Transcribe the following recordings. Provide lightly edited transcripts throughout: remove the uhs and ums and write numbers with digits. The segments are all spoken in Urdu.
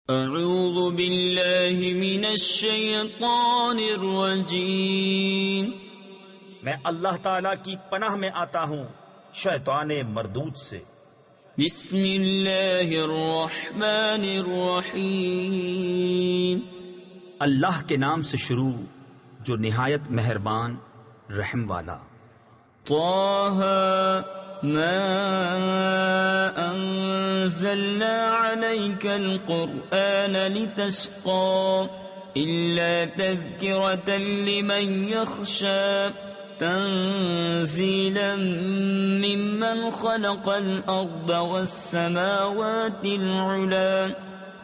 اعوذ باللہ من الشیطان الرجیم، میں اللہ تعالی کی پناہ میں آتا ہوں شیطان مردود سے۔ بسم اللہ الرحمن الرحیم، اللہ کے نام سے شروع جو نہایت مہربان رحم والا۔ طه ما انزلنا عليك القرآن لتشقى إلا تذكرة لمن يخشى تنزيلا ممن خلق الأرض والسماوات العلى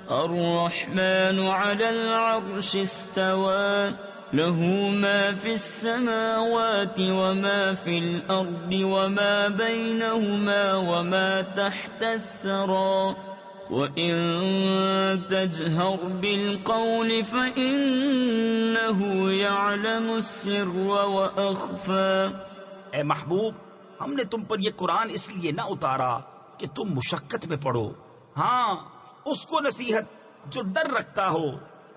الرحمن على العرش استوى له ما في السماوات وما في الأرض وما بينهما وما تحت الثرى وإن تجهر بالقول فإنه يعلم السر وأخفى۔ اے محبوب، ہم نے تم پر یہ قرآن اس لیے نہ اتارا کہ تم مشقت میں پڑو، ہاں اس کو نصیحت جو ڈر رکھتا ہو،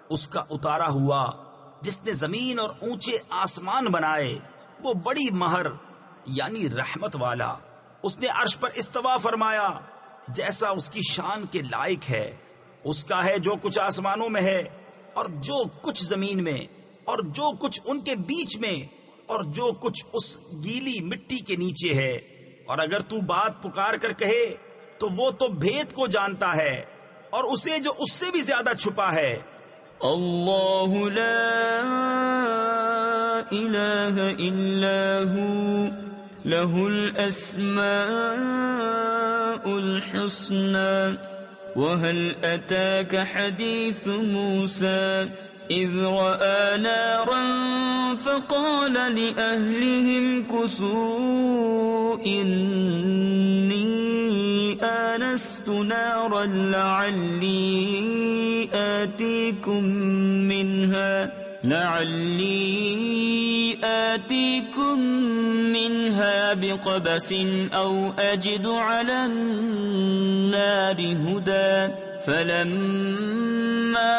اس کا اتارا ہوا جس نے زمین اور اونچے آسمان بنائے، وہ بڑی مہر یعنی رحمت والا۔ اس نے عرش پر استوا فرمایا جیسا اس کی شان کے لائق ہے۔ اس کا ہے جو کچھ آسمانوں میں ہے اور جو کچھ زمین میں اور جو کچھ ان کے بیچ میں اور جو کچھ اس گیلی مٹی کے نیچے ہے۔ اور اگر تو بات پکار کر کہے تو وہ تو بھید کو جانتا ہے اور اسے جو اس سے بھی زیادہ چھپا ہے۔ اللہ لا الہ الا ہو لہ الاسماء الحسنى وهل اتاك حدیث موسیٰ اذ رأى نارا فقال لأهلهم كثوا إني آنست نارا لعلی آتيكم منها بقبس أو أجد على النار هدى فلما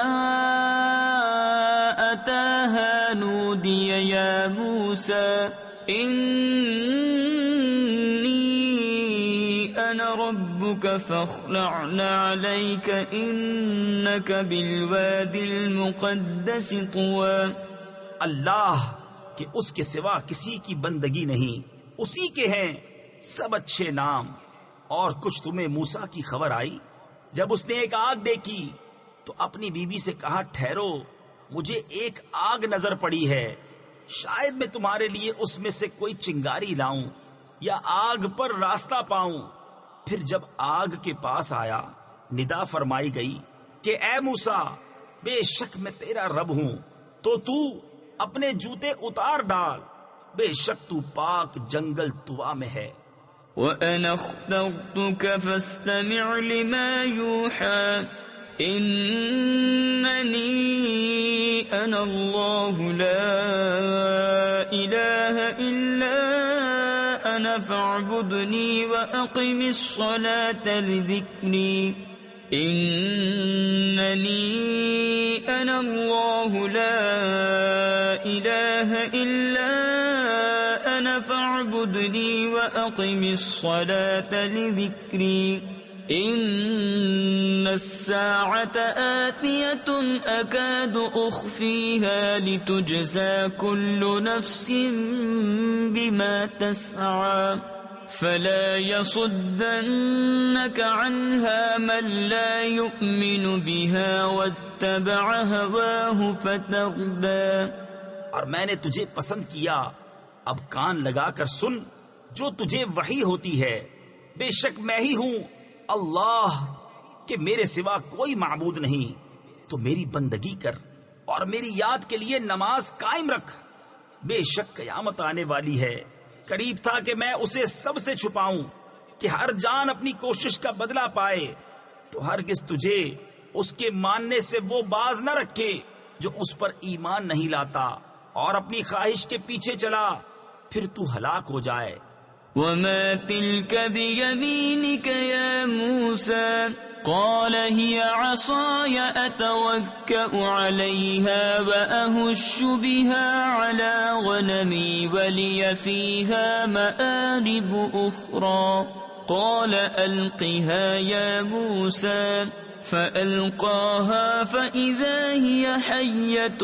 أتاها نودي يا موسى أنا ربك فاخلع عليك إنك بالواد المقدس طوى۔ اللہ کہ اس کے سوا کسی کی بندگی نہیں، اسی کے ہیں سب اچھے نام۔ اور کچھ تمہیں موسیٰ کی خبر آئی جب اس نے ایک آگ دیکھی تو اپنی بیوی سے کہا ٹھہرو، مجھے ایک آگ نظر پڑی ہے، شاید میں تمہارے لیے اس میں سے کوئی چنگاری لاؤں یا آگ پر راستہ پاؤں۔ پھر جب آگ کے پاس آیا ندا فرمائی گئی کہ اے موسیٰ، بے شک میں تیرا رب ہوں، تو اپنے جوتے اتار ڈال، بے شک تو پاک جنگل طوا میں ہے۔ وَأَنَا اخْتَرْتُكَ فَاسْتَمِعْ لِمَا يُوحَى إِنَّنِي أَنَا اللَّهُ لَا إِلَهَ إِلَّا أَنَا فَاعْبُدْنِي وَأَقِمِ الصَّلَاةَ لِذِكْرِي إِنَّنِي أَنَا اللَّهُ لَا إِلَهَ إِلَّا أَنَا فَاعْبُدْنِي وَأَقِمِ الصَّلَاةَ لِذِكْرِي إِنَّ السَّاعَةَ آتِيَةٌ أَكَادُ أُخْفِيهَا لِتُجْزَى كُلُّ نَفْسٍ بِمَا تَسْعَى فَلَا يَصُدَّنَّكَ عَنْهَا مَن لَّا يُؤْمِنُ بِهَا وَاتَّبَعَ هَوَاهُ فَتَرْدَى۔ اور میں نے تجھے پسند کیا، اب کان لگا کر سن جو تجھے وحی ہوتی ہے۔ بے شک میں ہی ہوں اللہ کہ میرے سوا کوئی معبود نہیں، تو میری بندگی کر اور میری یاد کے لیے نماز قائم رکھ۔ بے شک قیامت آنے والی ہے، قریب تھا کہ میں اسے سب سے چھپاؤں کہ ہر جان اپنی کوشش کا بدلہ پائے، تو ہرگز تجھے اس کے ماننے سے وہ باز نہ رکھے جو اس پر ایمان نہیں لاتا اور اپنی خواہش کے پیچھے چلا، پھر تو ہلاک ہو جائے۔ وما تلك بيمينك يا موسى قال هي عصاي أتوكأ عليها وأهش بها على غنمي ولي فيها مآرب أخرى قال ألقها يا موسى فألقاها فإذا هي حية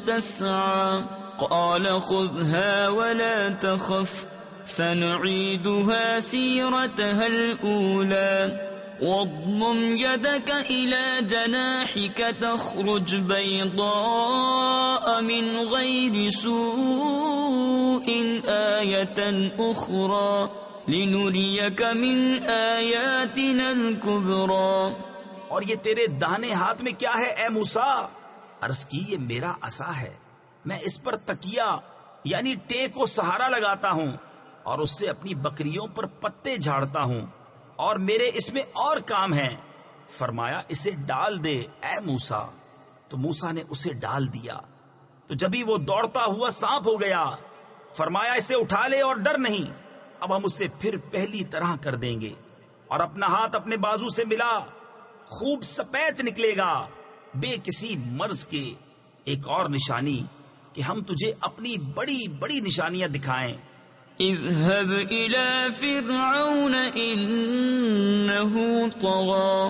تسعى قال خذها ولا تخف سنعيدها سيرتها الأولى واضمم يدك إلى جناحك تخرج بيضاء من غير سوء آية أخرى لنريك من آياتنا الكبرى. اور یہ تیرے داہنے ہاتھ میں کیا ہے اے موسیٰ؟ عرض کی یہ میرا عصا ہے، میں اس پر تکیہ یعنی ٹیک کو سہارا لگاتا ہوں اور اس سے اپنی بکریوں پر پتے جھاڑتا ہوں، اور میرے اس میں اور کام ہیں. فرمایا اسے ڈال دے اے موسیٰ. تو موسیٰ نے اسے ڈال دیا تو جبھی وہ دوڑتا ہوا سانپ ہو گیا. فرمایا اسے اٹھا لے اور ڈر نہیں، اب ہم اسے پھر پہلی طرح کر دیں گے. اور اپنا ہاتھ اپنے بازو سے ملا، خوب سپید نکلے گا بے کسی مرض کے. ایک اور نشانی کہ ہم تجھے اپنی بڑی بڑی نشانیاں دکھائیں. اذهب إلى فرعون إنه طغى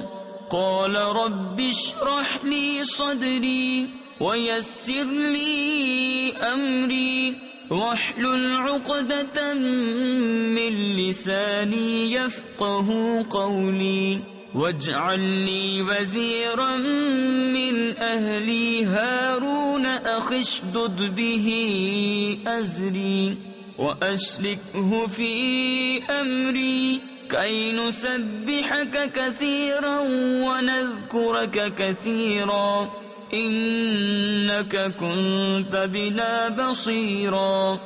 قال رب اشرح لي صدري ويسر لي أمري واحلل عقدة من لساني يفقه قولي واجعل لي وزيرا من أهلي هارون أخي اشدد به أزري وأشركه في أمري كي نسبحك كثيرا ونذكرك كثيرا إنك كنت بنا بصيرا.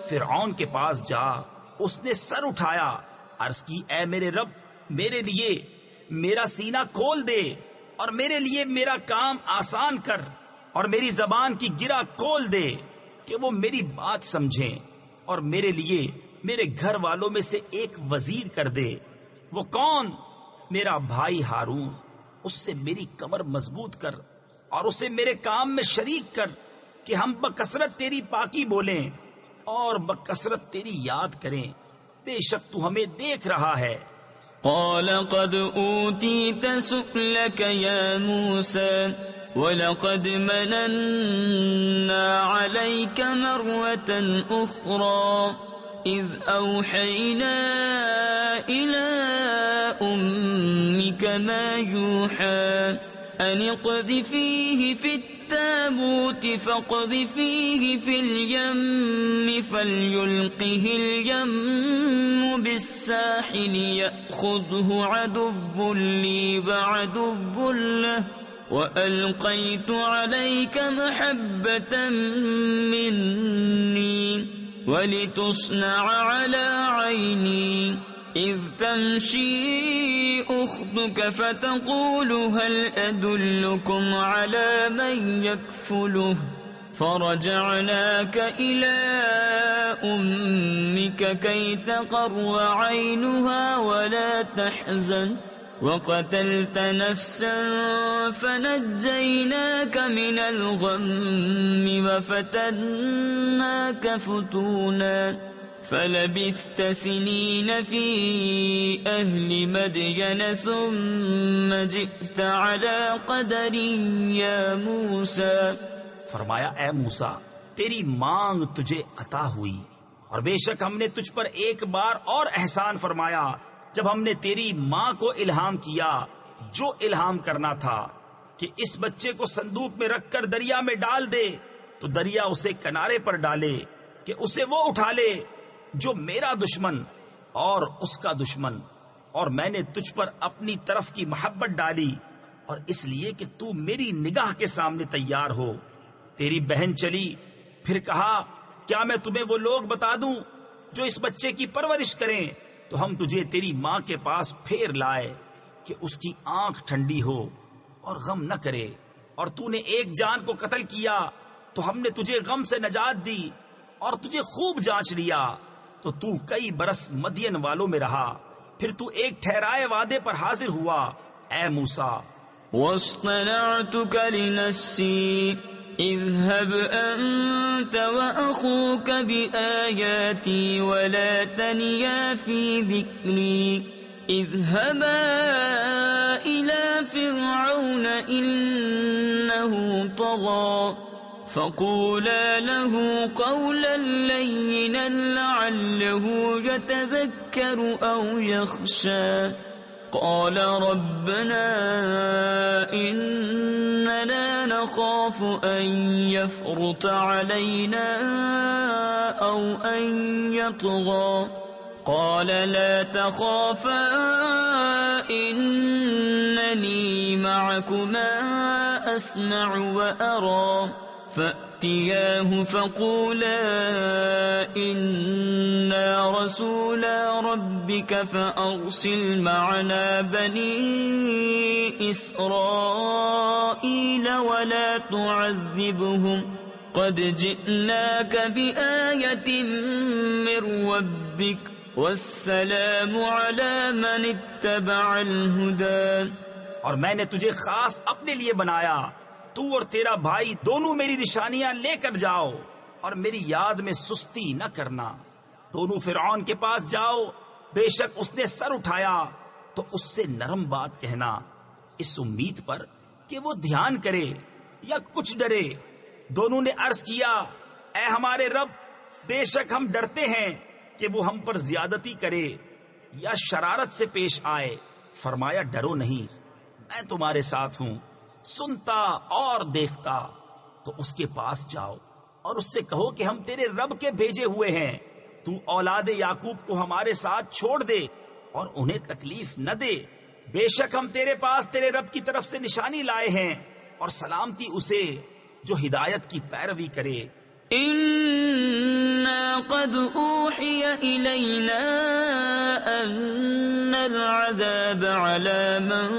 فرعون کے پاس جا، اس نے سر اٹھایا، عرض کی اے میرے رب میرے لیے میرا سینہ کھول دے اور میرے لیے میرا کام آسان کر اور میری زبان کی گرہ کھول دے کہ وہ میری بات سمجھیں، اور میرے لیے میرے گھر والوں میں سے ایک وزیر کر دے. وہ کون؟ میرا بھائی ہارون. اس سے میری کمر مضبوط کر اور اسے میرے کام میں شریک کر کہ ہم بکثرت تیری پاکی بولیں اور بکثرت تیری یاد کریں. بے شک تو ہمیں دیکھ رہا ہے. قال قد أوتيت سؤلك يا موسى وَلَقَدْ مَنَنَّا عَلَيْكَ مَرَّةً أُخْرَى إِذْ أَوْحَيْنَا إِلَىٰ أُمِّكَ مَا يُوحَىٰ أَنِ اقْذِفِيهِ فِي التَّابُوتِ فَاقْذِفِيهِ فِي الْيَمِّ فَلْيُلْقِهِ الْيَمُّ بِالسَّاحِلِ يَأْخُذْهُ عَدُوٌّ لِّي وَعَدُوٌّ لَّهُ وَأَلْقَيْتُ عَلَيْكَ مَحَبَّةً مِّنِّي وَلِتُصْنَعَ عَلَىٰ عَيْنِي إِذْ تَمْشِي أُخْتُكَ فَتَقُولُ هَلْ أَدُلُّكُمْ عَلَىٰ مَن يَكْفُلُهُ فَرَجَعْنَاكَ إِلَىٰ أُمِّكَ كَيْ تَقَرَّ عَيْنُهَا وَلَا تَحْزَنَ وَقَتَلْتَ نَفْسًا فَنَجَّيْنَاكَ مِنَ الْغَمِّ وَفَتَنَّاكَ فُتُونًا فَلَبِثْتَ سِنِينَ فِي أَهْلِ مَدْيَنَ ثُمَّ جِئْتَ عَلَىٰ قَدَرٍ يَا مُوسَىٰ. فرمایا اے موسیٰ تیری مانگ تجھے عطا ہوئی، اور بے شک ہم نے تجھ پر ایک بار اور احسان فرمایا جب ہم نے تیری ماں کو الہام کیا جو الہام کرنا تھا کہ اس بچے کو صندوق میں رکھ کر دریا میں ڈال دے، تو دریا اسے کنارے پر ڈالے کہ اسے وہ اٹھا لے جو میرا دشمن اور اس کا دشمن. اور میں نے تجھ پر اپنی طرف کی محبت ڈالی، اور اس لیے کہ تو میری نگاہ کے سامنے تیار ہو. تیری بہن چلی، پھر کہا کیا میں تمہیں وہ لوگ بتا دوں جو اس بچے کی پرورش کریں؟ تو ہم تجھے تیری ماں کے پاس پھیر لائے کہ اس کی آنکھ ٹھنڈی ہو اور غم نہ کرے. اور تو نے ایک جان کو قتل کیا تو ہم نے تجھے غم سے نجات دی اور تجھے خوب جانچ لیا. تو تو کئی برس مدین والوں میں رہا، پھر تو ایک ٹھہرائے وعدے پر حاضر ہوا۔ اے موسیٰ، واصطنعتك لنفسي اذهب أنت وأخوك بآياتي ولا تنيا في ذكري اذهبا إلى فرعون إنه طغى فقولا له قولا لينا لعله يتذكر أو يخشى قال ربنا إننا نخاف أن يفرط علينا أو أن يطغى قال لا تخافا إنني معكما أسمع وأرى فأتياه فقولا إنا رسولا ربك فأرسل معنا بني إسرائيل ولا تعذبهم قد جئناك بآية من ربك والسلام على من اتبع الهدى۔ اور میں نے تجھے خاص اپنے لیے بنایا، تو اور تیرا بھائی دونوں میری نشانیاں لے کر جاؤ اور میری یاد میں سستی نہ کرنا۔ دونوں فرعون کے پاس جاؤ، بے شک اس نے سر اٹھایا تو اس سے نرم بات کہنا، اس امید پر کہ وہ دھیان کرے یا کچھ ڈرے۔ دونوں نے عرض کیا، اے ہمارے رب، بے شک ہم ڈرتے ہیں کہ وہ ہم پر زیادتی کرے یا شرارت سے پیش آئے۔ فرمایا، ڈرو نہیں، میں تمہارے ساتھ ہوں، سنتا اور دیکھتا۔ تو اس کے پاس جاؤ اور اس سے کہو کہ ہم تیرے رب کے بھیجے ہوئے ہیں، تو اولاد یعقوب کو ہمارے ساتھ چھوڑ دے اور انہیں تکلیف نہ دے، بے شک ہم تیرے پاس تیرے رب کی طرف سے نشانی لائے ہیں، اور سلامتی اسے جو ہدایت کی پیروی کرے۔ إنا قد أوحي إلينا أن العذاب على من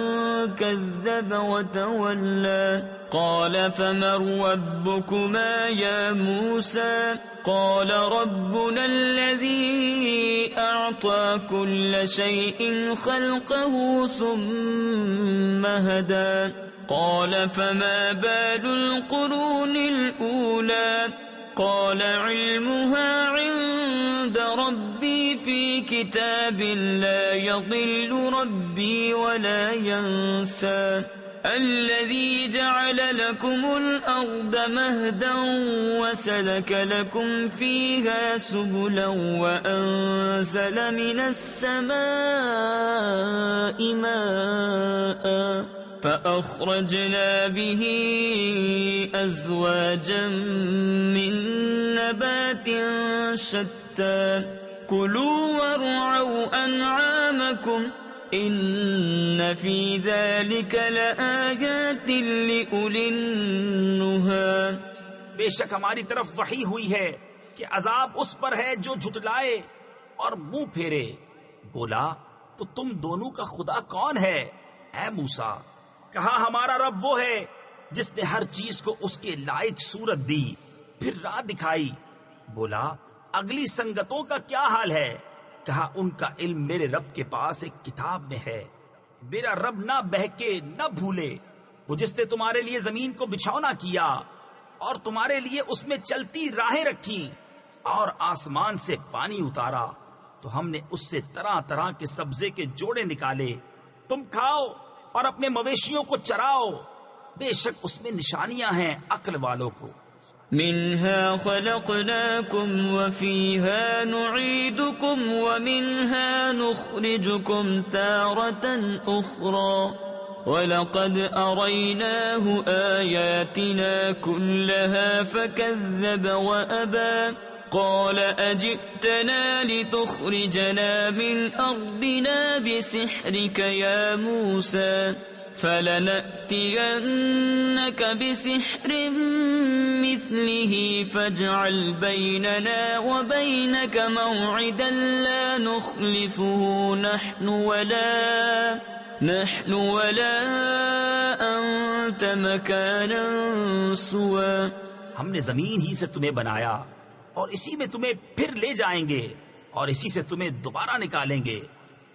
كذب وتولى قال فمن ربكما يا موسى قال ربنا الذي أعطى كل شيء خلقه ثم هدى قال فما بال القرون الأولى قال علمها عند ربي في كتاب لا يضل ربي ولا ينسى الذي جعل لكم الأرض مهدا وسلك لكم فيها سبلا وأنزل من السماء ماء فأخرجنا به أزواجا من نبات شتى كلوا وارعوا أنعامكم إن في ذلك لآيات لأولي النهى۔ بے شک ہماری طرف وحی ہوئی ہے کہ عذاب اس پر ہے جو جھٹلائے اور منہ پھیرے۔ بولا، تو تم دونوں کا خدا کون ہے؟ اے موسیٰ، کہا ہمارا رب وہ ہے جس نے ہر چیز کو اس کے لائق صورت دی، پھر راہ دکھائی۔ بولا، اگلی سنگتوں کا کیا حال ہے؟ کہا ان کا علم میرے رب کے پاس ایک کتاب میں ہے، میرا رب نہ بہکے نہ بھولے۔ وہ جس نے تمہارے لیے زمین کو بچھونا کیا اور تمہارے لیے اس میں چلتی راہیں رکھی اور آسمان سے پانی اتارا، تو ہم نے اس سے طرح طرح کے سبزے کے جوڑے نکالے، تم کھاؤ اور اپنے مویشیوں کو چراؤ، بے شک اس میں نشانیاں ہیں عقل والوں کو۔ منها خلقناكم وفيها نعيدكم ومنها نخرجكم تارة أخرى ولقد أريناه آياتنا كلها فكذب وأبى قال أجئتنا لتخرجنا من أرضنا بسحرك يا موسى فلنأتينك بسحر مثله فاجعل بيننا وبينك موعدا لا نخلفه نحن ولا أنت مكانا سوى۔ ہم نے زمین ہی سے تمہیں بنایا اور اسی میں تمہیں پھر لے جائیں گے، اور اسی سے تمہیں دوبارہ نکالیں گے.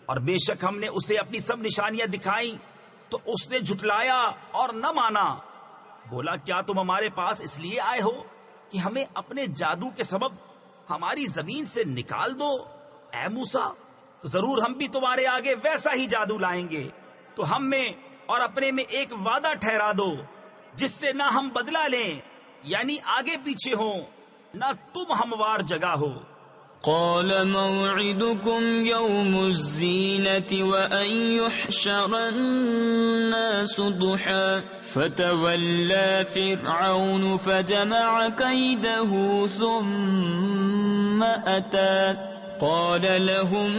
اور بے شک ہم نے اسے اپنی سب نشانیاں دکھائیں تو اس نے جھٹلایا اور نہ مانا. بولا کیا تم ہمارے پاس اس لیے آئے ہو کہ ہمیں اپنے جادو کے سبب ہماری زمین سے نکال دو؟ اے موسیٰ، تو ضرور ہم بھی تمہارے آگے ویسا ہی جادو لائیں گے. تو ہم میں اور اپنے میں ایک وعدہ ٹھہرا دو جس سے نہ ہم بدلہ لیں، یعنی آگے پیچھے ہوں، نہ تم ہموار جگہ ہو. قال موعدكم يوم الزينة وأن يحشر الناس ضحى فتولى فرعون فجمع كيده ثم أتى قال لهم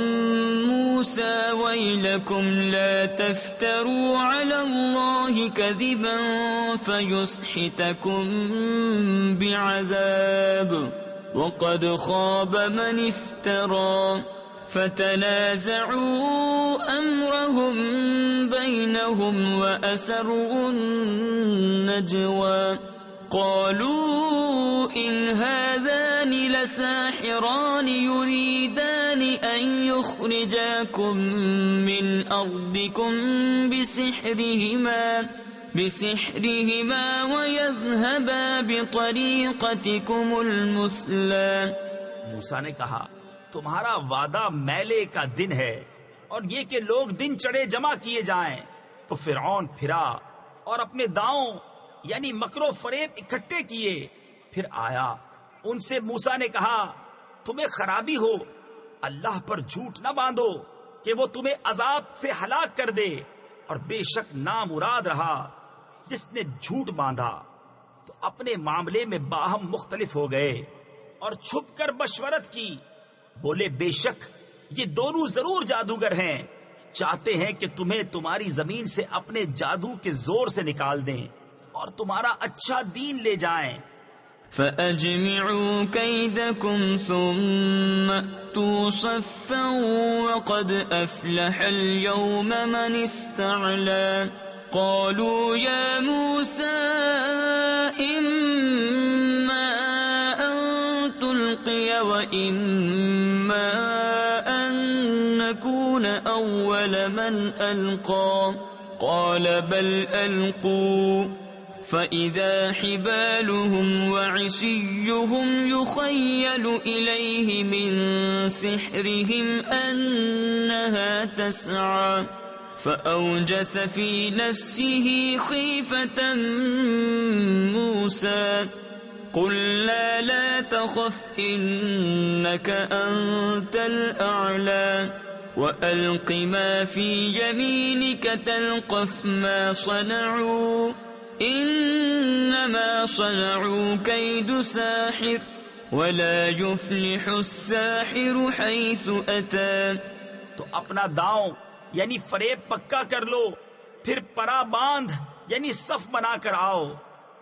موسى ويلكم لا تفتروا على الله كذبا فيسحتكم بعذاب وقد خاب من افترى فتنازعوا أمرهم بينهم وأسروا النجوى قالوا إن هذان لساحران يريدان أن يخرجاكم من أرضكم بسحرهما ويذهبا بطريقتكم المثلى. موسیٰ نے کہا تمہارا وعدہ میلے کا دن ہے اور یہ کہ لوگ دن چڑھے جمع کیے جائیں. تو فرعون پھرا اور اپنے داؤں یعنی مکر و فریب اکٹھے کیے پھر آیا. ان سے موسیٰ نے کہا تمہیں خرابی ہو، اللہ پر جھوٹ نہ باندھو کہ وہ تمہیں عذاب سے ہلاک کر دے. اور بے شک نامراد رہا جس نے جھوٹ باندھا. تو اپنے معاملے میں باہم مختلف ہو گئے اور چھپ کر مشورت کی. بولے بے شک یہ دونوں ضرور جادوگر ہیں، چاہتے ہیں کہ تمہیں تمہاری زمین سے اپنے جادو کے زور سے نکال دیں اور تمہارا اچھا دین لے جائیں. فَأَجْمِعُوا كَيْدَكُمْ ثُمَّ أْتُوا صَفًّا وَقَدْ أَفْلَحَ الْيَوْمَ مَنِ اسْتَعْلَى. قالوا يا موسى إما أن تلقي وإما أن نكون أول من ألقى قال بل ألقوا فإذا حبالهم وعصيهم يخيل إليه من سحرهم أنها تسعى فأوجس في نفسه خيفة موسى قلنا لا تخف إنك أنت الأعلى وألق ما في يمينك تلقف ما صنعوا إنما صنعوا كيد ساحر ولا يفلح الساحر حيث أتى. تو اپنا داؤں یعنی فریب پکا کر لو، پھر پرا باندھ یعنی صف بنا کر آؤ.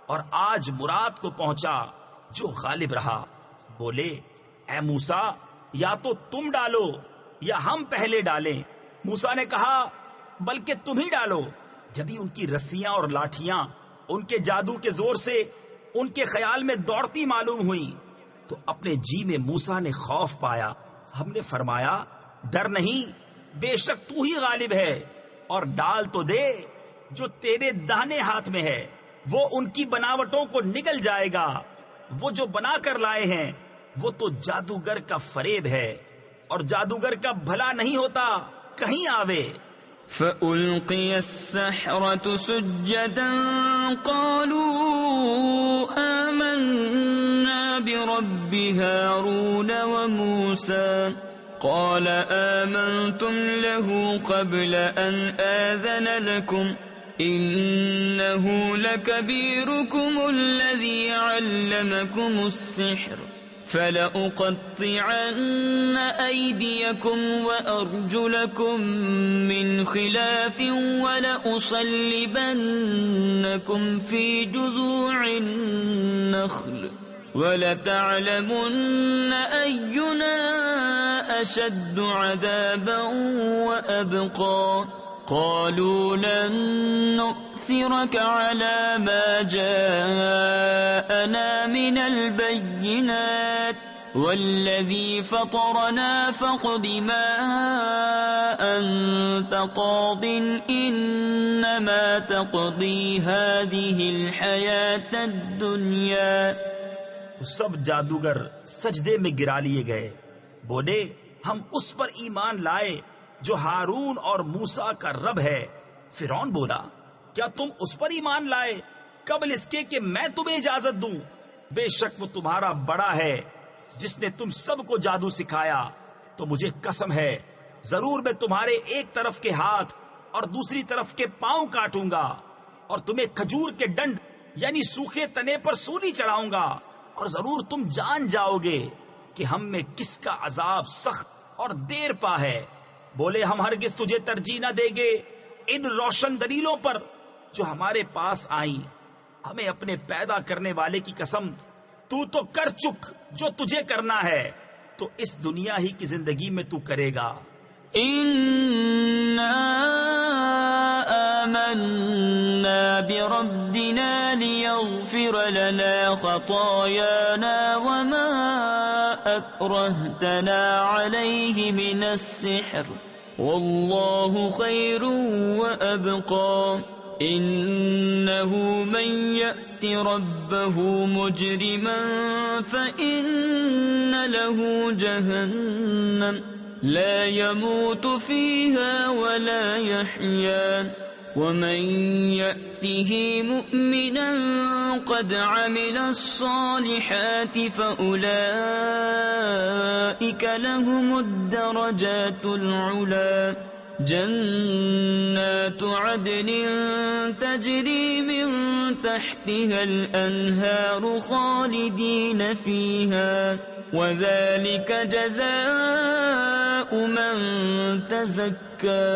اور آج مراد کو پہنچا جو غالب رہا. بولے اے موسیٰ یا تو تم ڈالو یا ہم پہلے ڈالیں. موسیٰ نے کہا بلکہ تم ہی ڈالو. جبھی ان کی رسیاں اور لاٹھیاں ان کے جادو کے زور سے ان کے خیال میں دوڑتی معلوم ہوئی تو اپنے جی میں موسیٰ نے خوف پایا. ہم نے فرمایا ڈر نہیں، بے شک تو ہی غالب ہے، اور ڈال تو دے جو تیرے داہنے ہاتھ میں ہے، وہ ان کی بناوٹوں کو نگل جائے گا. وہ جو بنا کر لائے ہیں وہ تو جادوگر کا فریب ہے، اور جادوگر کا بھلا نہیں ہوتا کہیں آوے. فَأُلْقِيَ السَّحْرَةُ سُجَّدًا قَالُوا آمَنَّا بِرَبِّ هَارُونَ وَمُوسَى قال آمنتم له قبل أن آذن لكم إنه لكبيركم الذي علمكم السحر فلأقطعن أيديكم وأرجلكم من خلاف ولأصلبنكم في جذوع النخل وَلَتَعْلَمُنَّ أَيُّنَا أَشَدُّ عَذَابًا وَأَبْقَى قَالُوا لَن نُؤْثِرَكَ عَلَى مَا جَاءَنَا مِنَ الْبَيِّنَاتِ والذي فطرنا فاقض ما أنت قاض إنما تقضي هذه الحياة الدنيا. تو سب جادوگر سجدے میں گرا لیے گئے، بولے ہم اس پر ایمان لائے جو ہارون اور موسیٰ کا رب ہے. فرعون بولا کیا تم اس پر ایمان لائے قبل اس کے کہ میں تمہیں اجازت دوں؟ بے شک وہ تمہارا بڑا ہے جس نے تم سب کو جادو سکھایا. تو مجھے قسم ہے ضرور میں تمہارے ایک طرف کے ہاتھ اور دوسری طرف کے پاؤں کاٹوں گا اور تمہیں کھجور کے ڈنڈ یعنی سوکھے تنے پر سولی چڑھاؤں گا، اور ضرور تم جان جاؤ گے کہ ہم میں کس کا عذاب سخت اور دیر پا ہے. بولے ہم ہرگز تجھے ترجیح نہ دیں گے ان روشن دلیلوں پر جو ہمارے پاس آئیں. ہمیں اپنے پیدا کرنے والے کی قسم تو کر چک جو تجھے کرنا ہے، تو اس دنیا ہی کی زندگی میں تو کرے گا. إنا آمنا بربنا ليغفر لنا خطايانا وما أكرهتنا عليه من السحر والله خير وأبقى. إنه من يأت ربه مجرما فإن له جهنم لا يموت فيها ولا يحيا ومن يأته مؤمنا قد عمل الصالحات فأولئك لهم الدرجات العلى جنات عدن تجري من تحتها الأنهار خالدين فيها وذلك جزاء من تزكى.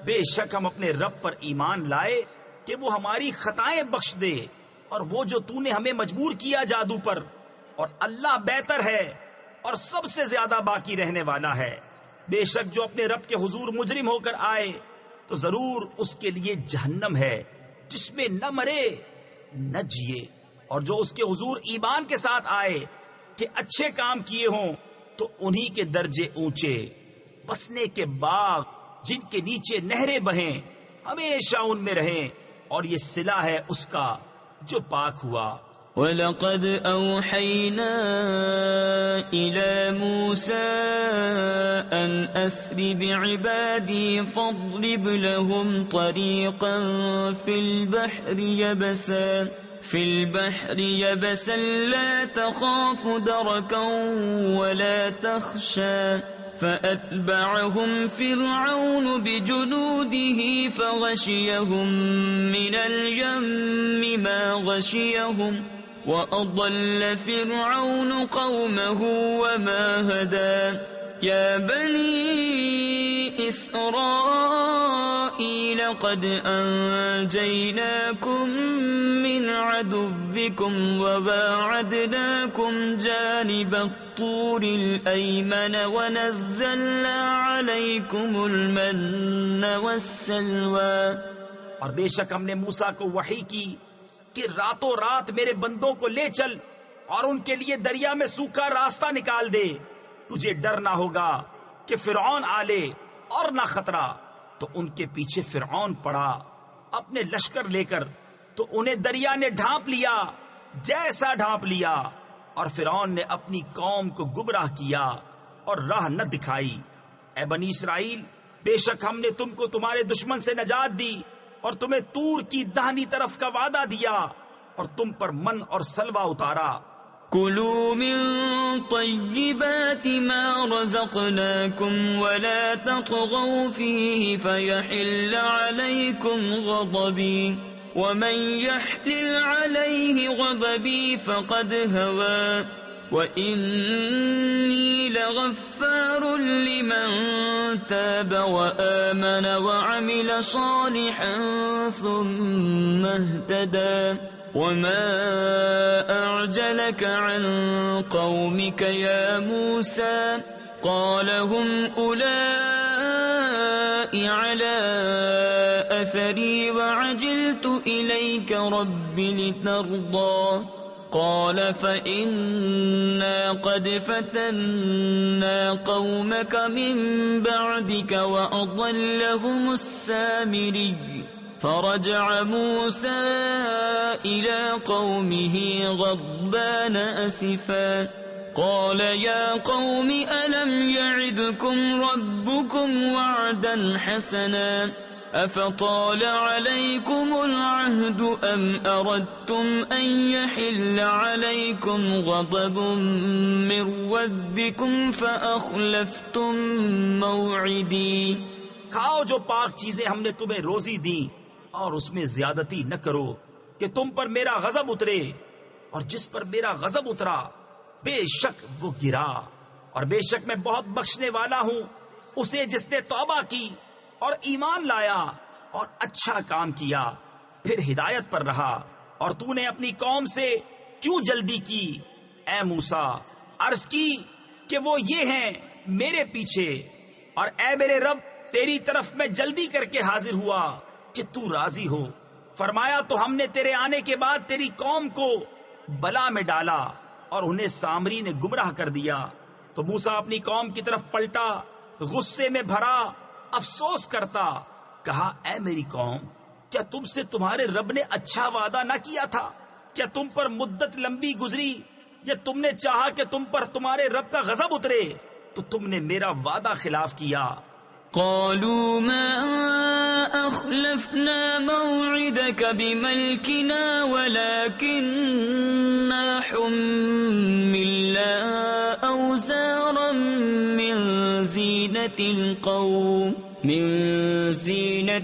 بے شک ہم اپنے رب پر ایمان لائے کہ وہ ہماری خطائیں بخش دے، اور وہ جو تو نے ہمیں مجبور کیا جادو پر، اور اللہ بہتر ہے اور سب سے زیادہ باقی رہنے والا ہے. بے شک جو اپنے رب کے حضور مجرم ہو کر آئے تو ضرور اس کے لیے جہنم ہے جس میں نہ مرے نہ جیے، اور جو اس کے حضور ایمان کے ساتھ آئے کہ اچھے کام کیے ہوں تو انہی کے درجے اونچے، بسنے کے باغ جن کے نیچے نہریں بہیں، ہمیشہ ان میں رہیں، اور یہ صلہ ہے اس کا جو پاک ہوا. وَلَقَدْ أَوْحَيْنَا إِلَى مُوسَىٰ أَنْ أَسْرِ بِعِبَادِي فَاضْرِبْ لَهُمْ طَرِيقًا فِي الْبَحْرِ يَبَسًا لَا تَخَافُ دَرَكًا وَلَا تَخْشَىٰ فَأَتْبَعَهُمْ فِرْعَوْنُ بِجُنُودِهِ فَغَشِيَهُمْ مِنَ الْيَمِّ مَا غَشِيَهُمْ وَأَضَلَّ فِرْعَوْنُ قَوْمَهُ وَمَا هَدَىٰ. يَا بَنِي إِسْرَائِيلَ قَدْ أَنجَيْنَاكُمْ مِنْ عَدُوِّكُمْ وَبَاعَدْنَاكُمْ جَانِبَ الطُّورِ الْأَيْمَنَ وَنَزَّلْنَا عَلَيْكُمُ الْمَنَّ وَالسَّلْوَىٰ. اور بے شک ہم نے موسیٰ کو وحی کی کہ راتوں رات میرے بندوں کو لے چل اور ان کے لیے دریا میں سوکھا راستہ نکال دے. تجھے ڈر نہ ہوگا کہ فرعون آ لے اور نہ خطرہ. تو ان کے پیچھے فرعون پڑا اپنے لشکر لے کر، تو انہیں دریا نے ڈھانپ لیا جیسا ڈھانپ لیا، اور فرعون نے اپنی قوم کو گمراہ کیا اور راہ نہ دکھائی. اے بنی اسرائیل، بے شک ہم نے تم کو تمہارے دشمن سے نجات دی اور تمہیں طور کی دہنی طرف کا وعدہ دیا اور تم پر من اور سلوہ اتارا. كُلُوا مِن طَيِّبَاتِ مَا رَزَقْنَاكُمْ وَلَا تَطْغَوْا فِيهِ فَيَحِلَّ عَلَيْكُمْ غَضَبِي وَمَن يَحْلِلْ عَلَيْهِ غَضَبِي فَقَدْ هَوَىٰ وَإِنِّي لَغَفَّارٌ لِّمَن تَابَ وَآمَنَ وَعَمِلَ صَالِحًا ثُمَّ اهْتَدَىٰ. وَمَا أَعْجَلَكَ عَن قَوْمِكَ يَا مُوسَىٰ قَالَ هُمْ أُولَاءِ عَلَىٰ أَثَرِي وَعَجِلْتُ إِلَيْكَ رَبِّ لِتَرْضَىٰ. قال فإنا قد فتنا قومك من بعدك وأضلهم السامري فرجع موسى إلى قومه غضبان أسفا قال يا قوم ألم يعدكم ربكم وعدا حسنا أفطال عليكم العهد أم أردتم أن يحل عليكم غضب من ربكم فأخلفتم موعدي کھاؤ جو پاک چیزیں ہم نے تمہیں روزی دی اور اس میں زیادتی نہ کرو کہ تم پر میرا غضب اترے، اور جس پر میرا غضب اترا بے شک وہ گرا، اور بے شک میں بہت بخشنے والا ہوں اسے جس نے توبہ کی اور ایمان لایا اور اچھا کام کیا پھر ہدایت پر رہا۔ اور تو نے اپنی قوم سے کیوں جلدی کی اے موسیٰ؟ عرض کی کہ وہ یہ ہیں میرے پیچھے، اور اے میرے رب تیری طرف میں جلدی کر کے حاضر ہوا کہ تو راضی ہو۔ فرمایا تو ہم نے تیرے آنے کے بعد تیری قوم کو بلا میں ڈالا اور انہیں سامری نے گمراہ کر دیا۔ تو موسیٰ اپنی قوم کی طرف پلٹا، غصے میں بھرا افسوس کرتا، کہا اے میری قوم، کیا تم سے تمہارے رب نے اچھا وعدہ نہ کیا تھا؟ کیا تم پر مدت لمبی گزری، یا تم نے چاہا کہ تم پر تمہارے رب کا غضب اترے تو تم نے میرا وعدہ خلاف کیا۔ قالوا ما أخلفنا موعدك بملكنا ولكننا حملنا أوزارا من زينة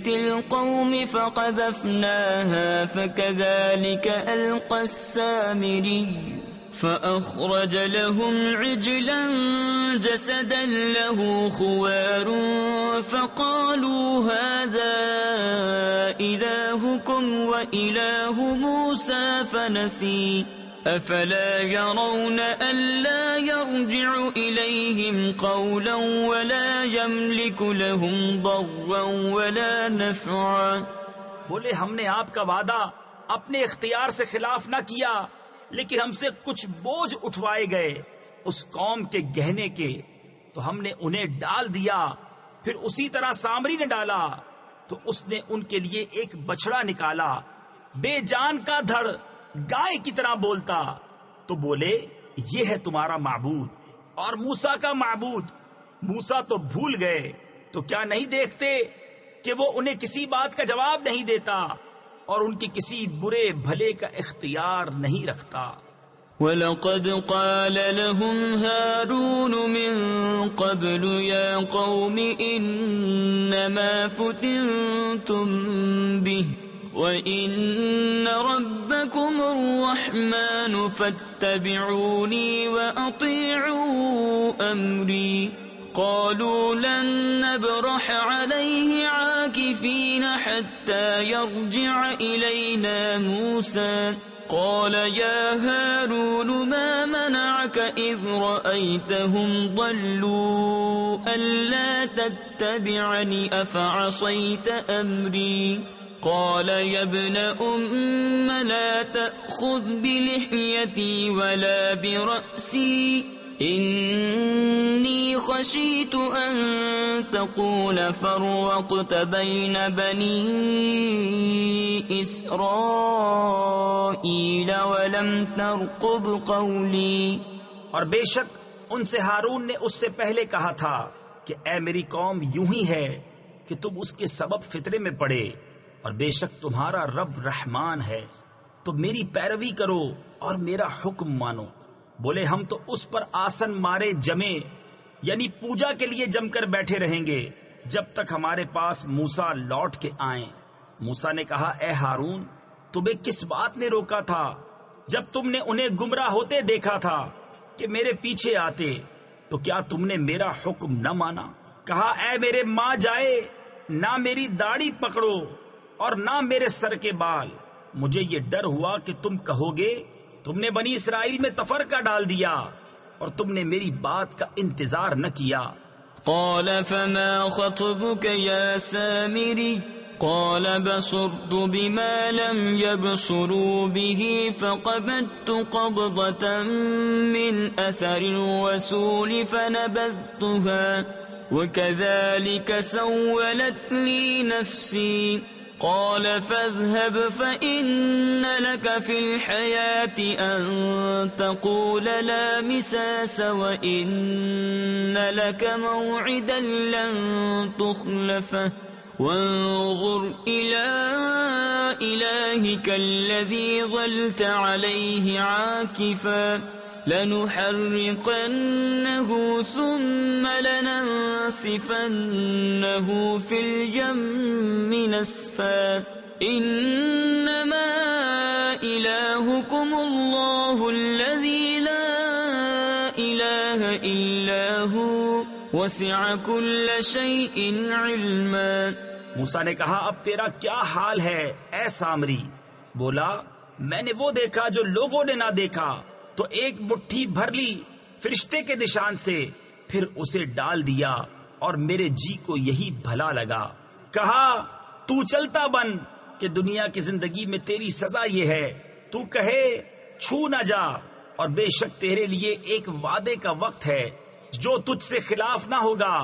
القوم فقذفناها فكذلك ألقى السامري فأخرج لهم عجلا جسدا له خوار فقالوا هذا إلهكم وإله موسى فنسي أفلا يرون ألا يرجع إليهم قولا ولا يملك لهم ضرا ولا نفعا۔ بولے ہم نے آپ کا وعدہ اپنے اختیار سے خلاف نہ کیا، لیکن ہم سے کچھ بوجھ اٹھوائے گئے اس قوم کے گہنے کے، تو ہم نے انہیں ڈال دیا۔ پھر اسی طرح سامری نے ڈالا تو اس نے ان کے لیے ایک بچڑا نکالا، بے جان کا دھڑ، گائے کی طرح بولتا۔ تو بولے یہ ہے تمہارا معبود اور موسیٰ کا معبود۔ موسیٰ تو بھول گئے، تو کیا نہیں دیکھتے کہ وہ انہیں کسی بات کا جواب نہیں دیتا اور ان کی کسی برے بھلے کا اختیار نہیں رکھتا۔ وَلَقَدْ قَالَ لَهُمْ هَارُونُ مِن قَبْلُ يَا قَوْمِ إِنَّمَا فُتِنْتُمْ بِهِ وَإِنَّ رَبَّكُمُ الرَّحْمَنُ فَاتَّبِعُونِي وَأَطِيعُوا أَمْرِي قالوا لن نبرح عليه عاكفين حتى يرجع إلينا موسى قال يا هارون ما منعك إذ رأيتهم ضلوا ألا تتبعني أفعصيت أمري قال يا ابن أم لا تأخذ بلحيتي ولا برأسي إني خشيت أن تقول فرقت بين بني إسرائيل ولم ترقب قولي۔ اور بے شک ان سے ہارون نے اس سے پہلے کہا تھا کہ اے میری قوم یوں ہی ہے کہ تم اس کے سبب فتنے میں پڑے، اور بے شک تمہارا رب رحمان ہے، تو میری پیروی کرو اور میرا حکم مانو۔ بولے ہم تو اس پر آسن مارے جمے، یعنی پوجا کے لیے جم کر بیٹھے رہیں گے جب تک ہمارے پاس موسیٰ لوٹ کے آئیں۔ موسیٰ نے کہا اے ہارون، تمہیں کس بات نے روکا تھا جب تم نے انہیں گمراہ ہوتے دیکھا تھا کہ میرے پیچھے آتے؟ تو کیا تم نے میرا حکم نہ مانا؟ کہا اے میرے ماں جائے، نہ میری داڑھی پکڑو اور نہ میرے سر کے بال۔ مجھے یہ ڈر ہوا کہ تم کہو گے تم نے بنی اسرائیل میں تفرقہ ڈال دیا اور تم نے میری بات کا انتظار نہ کیا۔ قال فما خطبك يا سامري قال بصرت بما لم يبصروا به فقبضت قبضة من أثر الرسول فنبذتها وكذلك سولت لي نفسي قال فاذهب فإن لك في الحياة أن تقول لا مساس وإن لك موعدا لن تخلفه وانظر إلى إلهك الذي ظلت عليه عاكفا لنحرقنه ثم لننسفنه في اليم نسفا إنما إلهكم الله الذي لا إله إلا هو وسع كل شيء علما. موسیٰ نے کہا اب تیرا کیا حال ہے اے سامری؟ بولا میں نے وہ دیکھا جو لوگوں نے نہ دیکھا، تو ایک مٹھی بھر لی فرشتے کے نشان سے، پھر اسے ڈال دیا اور میرے جی کو یہی بھلا لگا. کہا تو چلتا بن کہ دنیا کی زندگی میں تیری سزا یہ ہے، تو کہے چھو نہ جا، اور بے شک تیرے لیے ایک وعدے کا وقت ہے جو تجھ سے خلاف نہ ہوگا.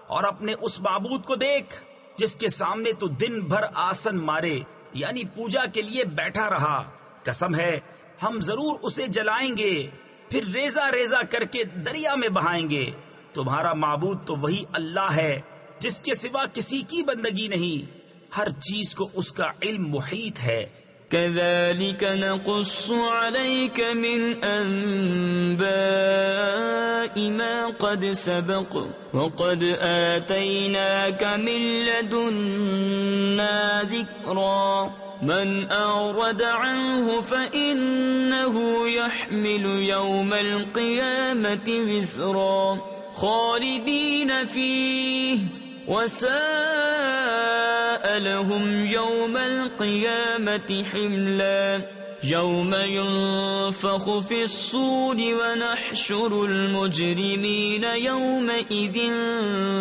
اور اپنے اس معبود کو دیکھ جس کے سامنے تو دن بھر آسن مارے یعنی پوجا کے لیے بیٹھا رہا. قسم ہے ہم ضرور اسے جلائیں گے، پھر ریزہ ریزہ کر کے دریا میں بہائیں گے. تمہارا معبود تو وہی اللہ ہے جس کے سوا کسی کی بندگی نہیں، ہر چیز کو اس کا علم محیط ہے. كذلك نقص عليك من أنباء ما قد سبق وقد آتيناك من لدنا ذكرا من أعرض عنه فإنه يحمل يوم القيامة وزرا خالدين فيه وساء لهم يوم القيامة حملا يوم ينفخ في الصور ونحشر المجرمين يومئذ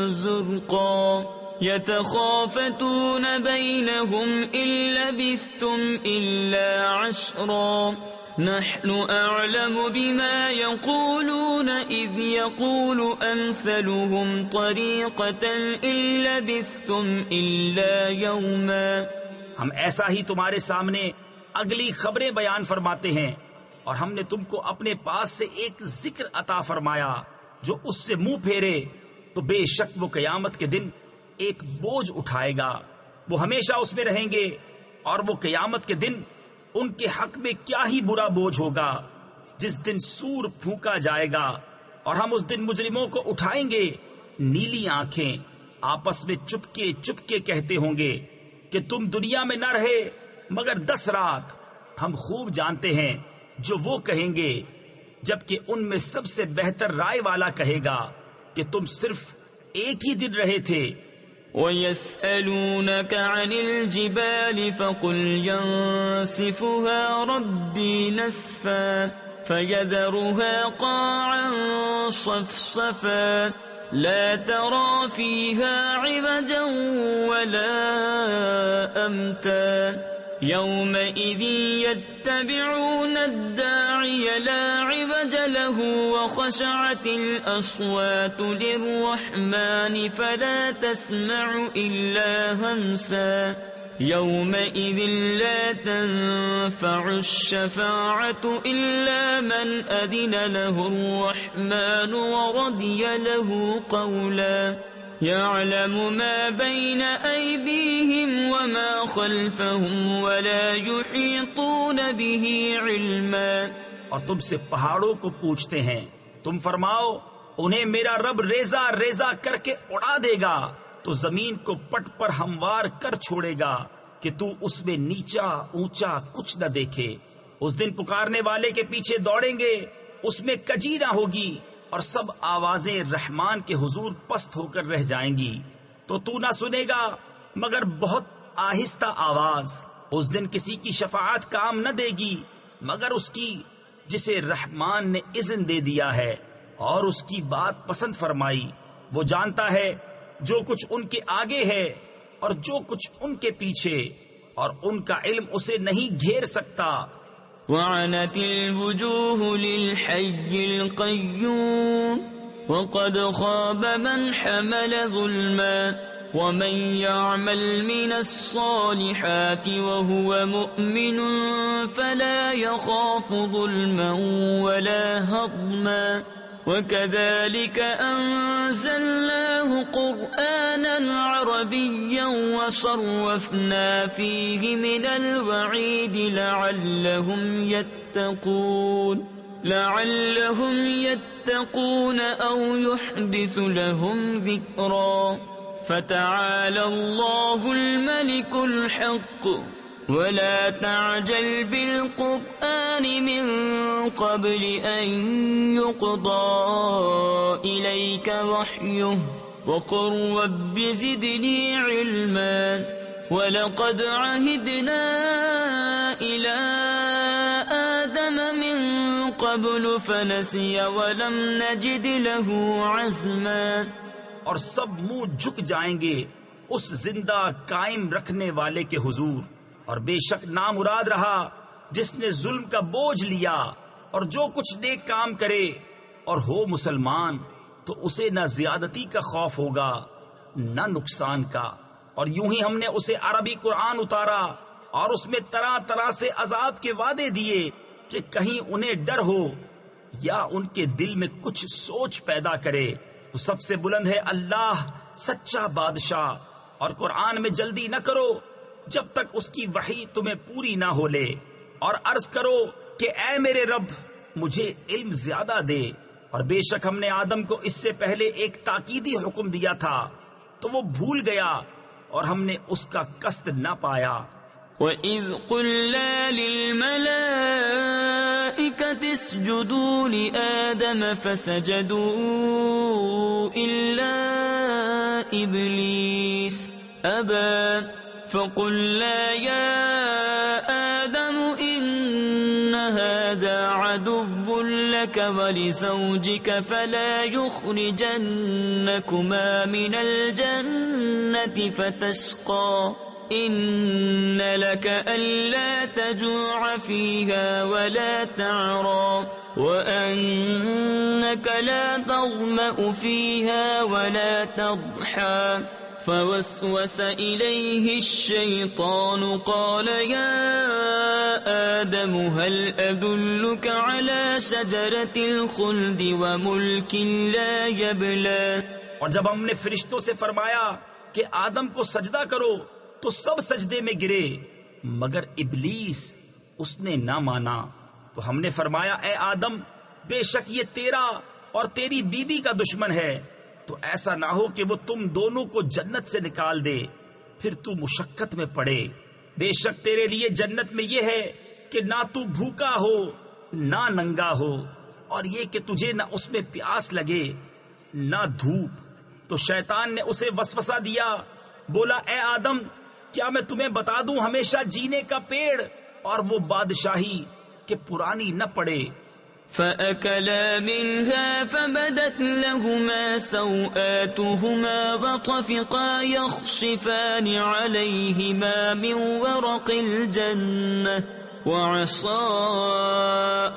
زرقا يتخافتون بينهم إن لبثتم إلا عشرا نحن أعلم بما يقولون إذ يقول أمثلهم طريقة إن لبثتم إلا يوما. ہم ایسا ہی تمہارے سامنے اگلی خبریں بیان فرماتے ہیں، اور ہم نے تم کو اپنے پاس سے ایک ذکر عطا فرمایا، جو اس سے منہ پھیرے تو بے شک وہ قیامت کے دن ایک بوجھ اٹھائے گا، وہ ہمیشہ اس میں رہیں گے، اور وہ قیامت کے دن ان کے حق میں کیا ہی برا بوجھ ہوگا جس دن سور پھونکا جائے گا. اور ہم اس دن مجرموں کو اٹھائیں گے، نیلی آنکھیں آپس میں چپکے چپکے کہتے ہوں گے کہ تم دنیا میں نہ رہے مگر 10 رات. ہم خوب جانتے ہیں جو وہ کہیں گے، جبکہ ان میں سب سے بہتر رائے والا کہے گا کہ تم صرف ایک ہی دن رہے تھے. وَيَسْأَلُونَكَ عَنِ الْجِبَالِ فَقُلْ يَنسِفُهَا رَبِّي نَسْفًا فَيَذَرُهَا قَاعًا صَفْصَفًا لَا تَرَى فِيهَا عِوَجًا وَلَا أَمْتًا يَوْمَئِذٍ يَتَّبِعُونَ الدَّاعِيَ لَا عِوَجَ لَهُ وَخَشَعَتِ الْأَصْوَاتُ لِلرَّحْمَنِ فَلَا تَسْمَعُ إِلَّا هَمْسًا يَوْمَئِذٍ لَا تَنفَعُ الشَّفَاعَةُ إِلَّا مَنْ أَذِنَ لَهُ الرَّحْمَنُ وَرَضِيَ لَهُ قَوْلًا يَعْلَمُ مَا بَيْنَ أَيْدِيهِمْ وَمَا خَلْفَهُمْ وَلَا يُحِيطُونَ بِهِ عِلْمًا. اور تم سے پہاڑوں کو پوچھتے ہیں، تم فرماؤ انہیں میرا رب ریزہ ریزہ کر کے اڑا دے گا تو زمین کو پٹ پر ہموار کر چھوڑے گا کہ تو اس میں نیچا اونچا کچھ نہ دیکھے. اس دن پکارنے والے کے پیچھے دوڑیں گے، اس میں کجی نہ ہوگی، اور سب آوازیں رحمان کے حضور پست ہو کر رہ جائیں گی، تو تو نہ سنے گا مگر بہت آہستہ آواز. اس دن کسی کی شفاعت کام نہ دے گی مگر اس کی جسے رحمان نے اذن دے دیا ہے اور اس کی بات پسند فرمائی. وہ جانتا ہے جو کچھ ان کے آگے ہے اور جو کچھ ان کے پیچھے، اور ان کا علم اسے نہیں گھیر سکتا۔ وعنت الوجوه للحي القيوم وقد خاب من حمل ظلما ومن يعمل من الصالحات وهو مؤمن فلا يخاف ظلما ولا هضما وكذلك أنزلناه قرآنا عربيا وصرفنا فيه من الوعيد لعلهم يتقون أو يحدث لهم ذكرا فتعالى الله الملك الحق ولا تعجل بالقرآن من قبل أن يقضى إليك وحيه وقل رب زدني علما ولقد عهدنا إلى آدم من قبل فنسي ولم نجد له عزما۔ اور سب منہ جھک جائیں گے اس زندہ قائم رکھنے والے کے حضور، اور بے شک نامراد رہا جس نے ظلم کا بوجھ لیا، اور جو کچھ نیک کام کرے اور ہو مسلمان تو اسے نہ زیادتی کا خوف ہوگا نہ نقصان کا۔ اور یوں ہی ہم نے اسے عربی قرآن اتارا اور اس میں طرح طرح سے عذاب کے وعدے دیے کہ کہیں انہیں ڈر ہو یا ان کے دل میں کچھ سوچ پیدا کرے۔ تو سب سے بلند ہے اللہ سچا بادشاہ، اور قرآن میں جلدی نہ کرو جب تک اس کی وحی تمہیں پوری نہ ہو لے، اور عرض کرو کہ اے میرے رب مجھے علم زیادہ دے۔ اور بے شک ہم نے آدم کو اس سے پہلے ایک تاکیدی حکم دیا تھا تو وہ بھول گیا اور ہم نے اس کا قصد نہ پایا۔ وَإِذْ قُلْنَا لِلْمَلَائِكَةِ اسْجُدُوا لِآدَمَ فَسَجَدُوا إِلَّا إِبْلِيسَ أَبَى فَقُلْنَا يَا آدَمُ إِنَّ هَذَا عَدُوٌّ لَكَ وَلِزَوْجِكَ فَلَا يُخْرِجَنَّكُمَا مِنَ الْجَنَّةِ فَتَشْقَى إِنَّ لَكَ أَلَّا تَجُوعَ فِيهَا وَلَا تَعْرَى وَأَنَّكَ لَا تَظْمَأُ فِيهَا وَلَا تَضْحَى فوسوس إليه الشيطان قال يا آدم هل أدلك على شجرة الخلد وملك لا يبلى۔ اور جب ہم نے فرشتوں سے فرمایا کہ آدم کو سجدہ کرو تو سب سجدے میں گرے مگر ابلیس، اس نے نہ مانا۔ تو ہم نے فرمایا اے آدم بے شک یہ تیرا اور تیری بیوی کا دشمن ہے، تو ایسا نہ ہو کہ وہ تم دونوں کو جنت سے نکال دے پھر تو مشقت میں پڑے۔ بے شک تیرے لیے جنت میں یہ ہے کہ نہ تو بھوکا ہو نہ ننگا ہو، اور یہ کہ تجھے نہ اس میں پیاس لگے نہ دھوپ۔ تو شیطان نے اسے وسوسہ دیا، بولا اے آدم کیا میں تمہیں بتا دوں ہمیشہ جینے کا پیڑ اور وہ بادشاہی کہ پرانی نہ پڑے۔ فَأَكَلَا مِنْهَا فَبَدَتْ لَهُمَا سَوْآتُهُمَا وَطَفِقَا يَخْصِفَانِ عَلَيْهِمَا مِنْ وَرَقِ الْجَنَّةِ وَعَصَى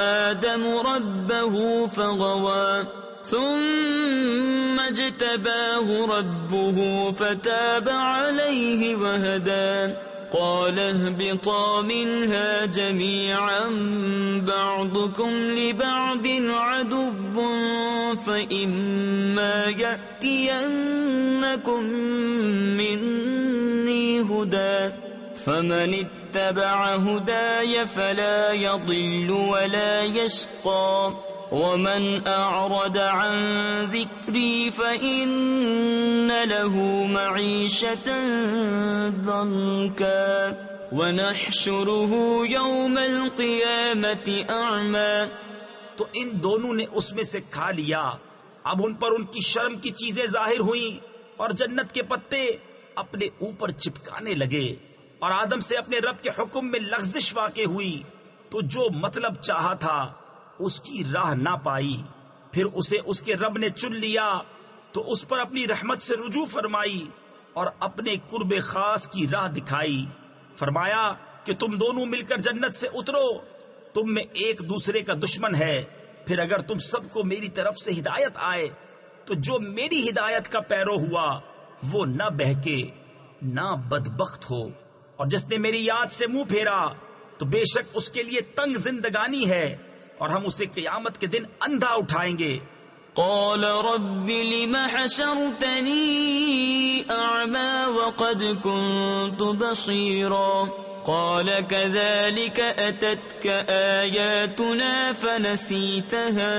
آدَمُ رَبَّهُ فَغَوَى ثُمَّ اجْتَبَاهُ رَبُّهُ فَتَابَ عَلَيْهِ وَهَدَى قال اهبطا منها جميعا بعضكم لبعض عدو فإما يأتينكم مني هدى فمن اتبع هداي فلا يضل ولا يشقى ومن أعرض عن ذكري فإن له معيشة ضنكا ونحشره يوم القيامة أعمى۔ تو ان دونوں نے اس میں سے کھا لیا، اب ان پر ان کی شرم کی چیزیں ظاہر ہوئیں اور جنت کے پتے اپنے اوپر چپکانے لگے، اور آدم سے اپنے رب کے حکم میں لغزش واقع ہوئی، تو جو مطلب چاہا تھا اس کی راہ نہ پائی۔ پھر اسے اس کے رب نے چن لیا تو اس پر اپنی رحمت سے رجوع فرمائی، اور اپنے قرب خاص کی راہ دکھائی. فرمایا کہ تم دونوں مل کر جنت سے اترو. تم میں ایک دوسرے کا دشمن ہے. پھر اگر تم سب کو میری طرف سے ہدایت آئے تو جو میری ہدایت کا پیرو ہوا وہ نہ بہکے نہ بدبخت ہو، اور جس نے میری یاد سے منہ پھیرا تو بے شک اس کے لیے تنگ زندگانی ہے، اور ہم اسے قیامت کے دن اندھا اٹھائیں گے. قال رب لم حشرتني أعمى وقد كنت بصيرا قال كذلك أتتك آياتنا فنسيتها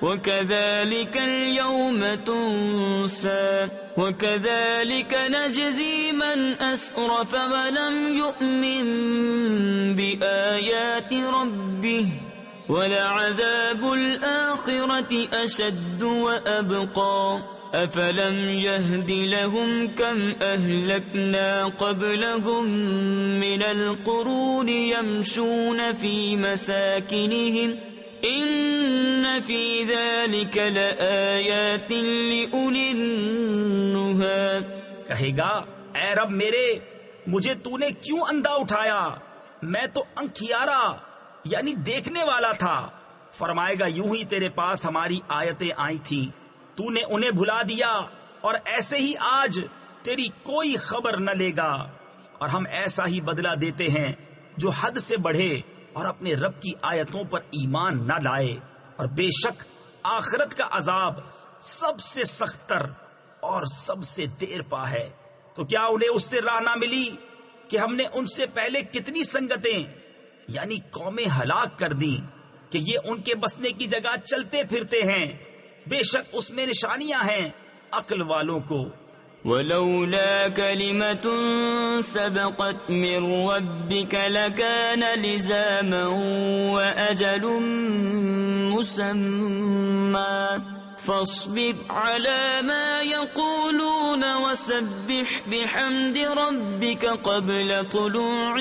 وكذلك اليوم تنسى وكذلك نجزي من أسرف ولم يؤمن بآيات ربه وَلَعَذَابُ الْآخِرَةِ أَشَدُّ وَأَبْقَى أَفَلَمْ يَهْدِ لَهُمْ كَمْ أَهْلَكْنَا قَبْلَهُمْ مِنَ الْقُرُونِ يَمْشُونَ فِي مَسَاكِنِهِمْ إِنَّ فِي ذَلِكَ لَآيَاتٍ لِأُولِي النُّهَى. کہے گا اے رب میرے، مجھے تو نے کیوں اندھا اٹھایا؟ میں تو انکھیارا یعنی دیکھنے والا تھا. فرمائے گا یوں ہی تیرے پاس ہماری آیتیں آئی تھیں، تو نے انہیں بھلا دیا، اور ایسے ہی آج تیری کوئی خبر نہ لے گا. اور ہم ایسا ہی بدلہ دیتے ہیں جو حد سے بڑھے اور اپنے رب کی آیتوں پر ایمان نہ لائے. اور بے شک آخرت کا عذاب سب سے سخت تر اور سب سے دیر پا ہے. تو کیا انہیں اس سے راہ نہ ملی کہ ہم نے ان سے پہلے کتنی سنگتیں یعنی قومیں ہلاک کر دیں کہ یہ ان کے بسنے کی جگہ چلتے پھرتے ہیں. بے شک اس میں نشانیاں ہیں عقل والوں کو. وَلَوْلَا كَلِمَةٌ سَبَقَتْ مِنْ رَبِّكَ لَكَانَ لِزَامًا وَأَجَلٌ مُّسَمًّى فاصبر على ما يقولون وسبح بحمد ربك قبل طلوع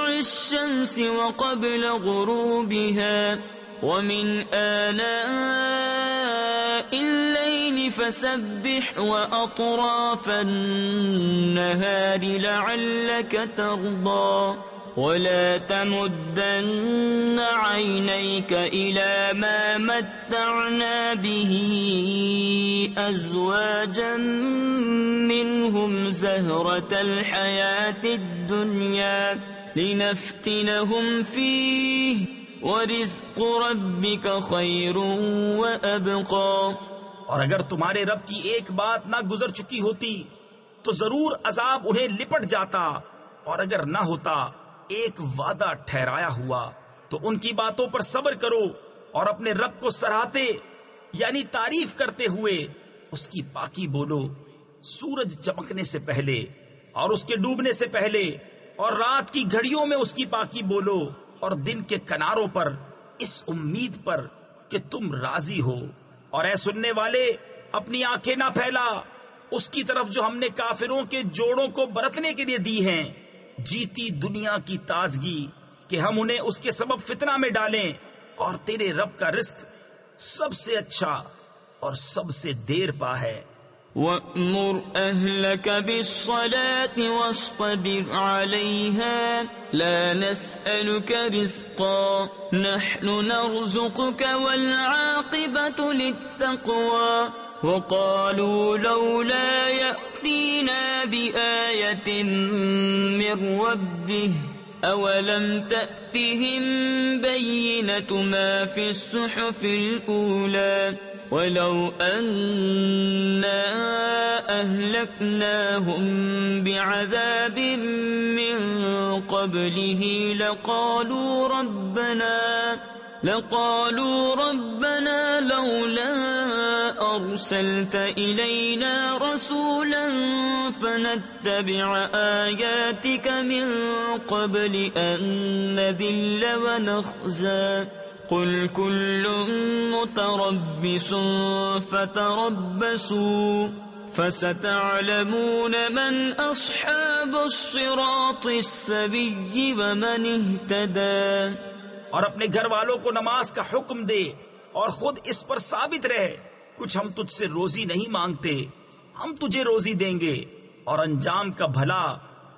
الشمس وقبل غروبها ومن آلاء الليل فسبح وأطراف النهار لعلك ترضى ولا تمدن عينيك إلى ما متعنا به أزواجا منهم زهرة الحياة الدنيا لنفتنهم فيه ورزق ربك خير وأبقى. اور اگر تمہارے رب کی ایک بات نہ گزر چکی ہوتی تو ضرور عذاب انہیں لپٹ جاتا، اور اگر نہ ہوتا ایک وعدہ ٹھہرایا ہوا تو ان کی باتوں پر صبر کرو اور اپنے رب کو سراہتے یعنی تعریف کرتے ہوئے اس کی پاکی بولو. سورج چمکنے سے پہلے اور اس کے ڈوبنے سے پہلے اور رات کی گھڑیوں میں اس کی پاکی بولو، اور دن کے کناروں پر اس امید پر کہ تم راضی ہو. اور اے سننے والے، اپنی آنکھیں نہ پھیلا اس کی طرف جو ہم نے کافروں کے جوڑوں کو برتنے کے لیے دی ہیں، جیتی دنیا کی تازگی کہ ہم انہیں اس کے سبب فتنہ میں ڈالیں، اور تیرے رب کا رزق سب سے اچھا اور سب سے دیر پا ہے. وَأْمُرْ أَهْلَكَ بِالصَّلَاةِ وَاصْطَبِرْ عَلَيْهَا لَا نَسْأَلُكَ رِزْقًا نَحْنُ نَرْزُقُكَ وَالْعَاقِبَةُ لِلتَّقْوَى. وَقَالُوا لَوْلَا يَأْتِينَا بِآيَةٍ مِّن رَّبِّهِ أَوَلَمْ تَأْتِهِم بَيِّنَةُ مَا فِي الصُّحُفِ الْأُولَى وَلَوْ أَنَّا أَهْلَكْنَاهُم بِعَذَابٍ مِّن قَبْلِهِ لقالوا ربنا لولا أرسلت إلينا رسولا فنتبع آياتك من قبل أن نذل ونخزى قل كل متربص فتربصوا فستعلمون من أصحاب الصراط السوي ومن اهتدى. اور اپنے گھر والوں کو نماز کا حکم دے اور خود اس پر ثابت رہے. کچھ ہم تجھ سے روزی نہیں مانگتے، ہم تجھے روزی دیں گے اور انجام کا بھلا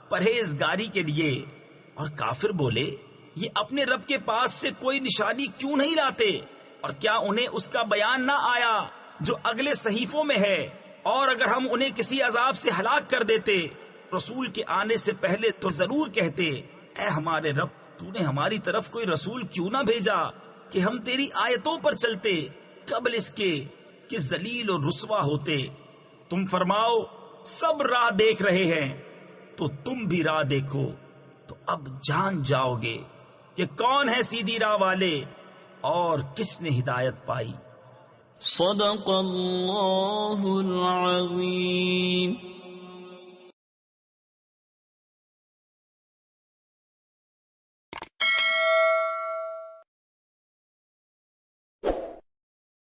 پرہیزگاری کے لیے۔ اور کافر بولے یہ اپنے رب کے پاس سے کوئی نشانی کیوں نہیں لاتے؟ اور کیا انہیں اس کا بیان نہ آیا جو اگلے صحیفوں میں ہے؟ اور اگر ہم انہیں کسی عذاب سے ہلاک کر دیتے رسول کے آنے سے پہلے تو ضرور کہتے اے ہمارے رب تو نے ہماری طرف کوئی رسول کیوں نہ بھیجا کہ ہم تیری آیتوں پر چلتے قبل اس کے کہ ذلیل اور رسوا ہوتے۔ تم فرماؤ سب راہ دیکھ رہے ہیں تو تم بھی راہ دیکھو، تو اب جان جاؤ گے کہ کون ہے سیدھی راہ والے اور کس نے ہدایت پائی۔ صدق اللہ العظیم۔